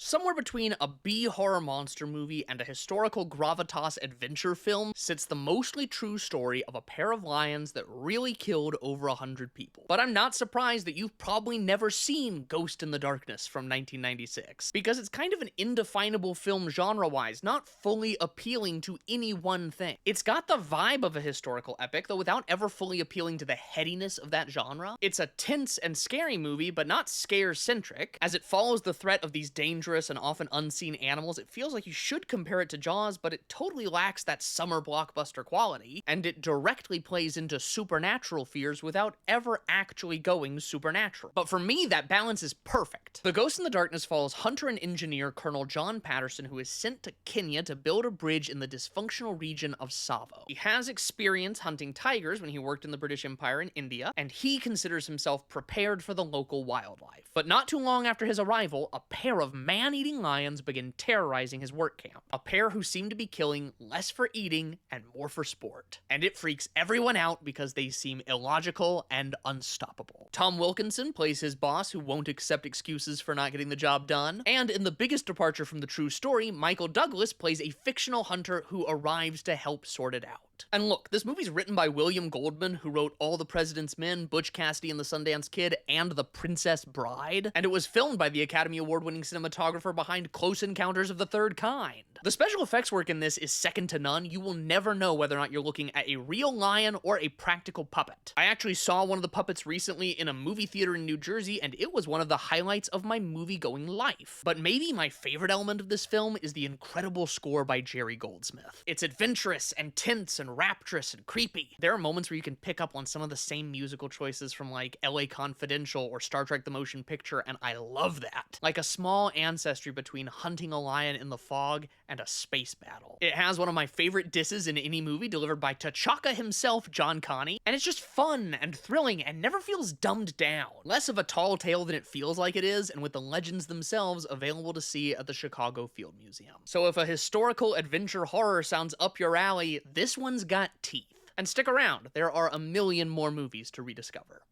Somewhere between a B-horror monster movie and a historical gravitas adventure film sits the mostly true story of a pair of lions that really killed over 100 people. But I'm not surprised that you've probably never seen Ghost in the Darkness from 1996, because it's kind of an indefinable film genre-wise, not fully appealing to any one thing. It's got the vibe of a historical epic, though without ever fully appealing to the headiness of that genre. It's a tense and scary movie, but not scare-centric, as it follows the threat of these dangerous and often unseen animals. It feels like you should compare it to Jaws, but it totally lacks that summer blockbuster quality, and it directly plays into supernatural fears without ever actually going supernatural. But for me, that balance is perfect. The Ghost in the Darkness follows hunter and engineer Colonel John Patterson, who is sent to Kenya to build a bridge in the dysfunctional region of Savo. He has experience hunting tigers when he worked in the British Empire in India, and he considers himself prepared for the local wildlife. But not too long after his arrival, a pair of man-eating lions begin terrorizing his work camp. A pair who seem to be killing less for eating and more for sport. And it freaks everyone out because they seem illogical and unstoppable. Tom Wilkinson plays his boss, who won't accept excuses for not getting the job done. And in the biggest departure from the true story, Michael Douglas plays a fictional hunter who arrives to help sort it out. And look, this movie's written by William Goldman, who wrote All the President's Men, Butch Cassidy and the Sundance Kid, and The Princess Bride, and it was filmed by the Academy Award-winning cinematographer behind Close Encounters of the Third Kind. The special effects work in this is second to none. You will never know whether or not you're looking at a real lion or a practical puppet. I actually saw one of the puppets recently in a movie theater in New Jersey, and it was one of the highlights of my movie-going life. But maybe my favorite element of this film is the incredible score by Jerry Goldsmith. It's adventurous and tense and rapturous and creepy. There are moments where you can pick up on some of the same musical choices from like LA Confidential or Star Trek The Motion Picture, and I love that. Like a small ancestry between hunting a lion in the fog and a space battle. It has one of my favorite disses in any movie, delivered by T'Chaka himself, John Connie, and it's just fun and thrilling and never feels dumbed down. Less of a tall tale than it feels like it is, and with the legends themselves available to see at the Chicago Field Museum. So if a historical adventure horror sounds up your alley, this one's got teeth. And stick around, there are a million more movies to rediscover.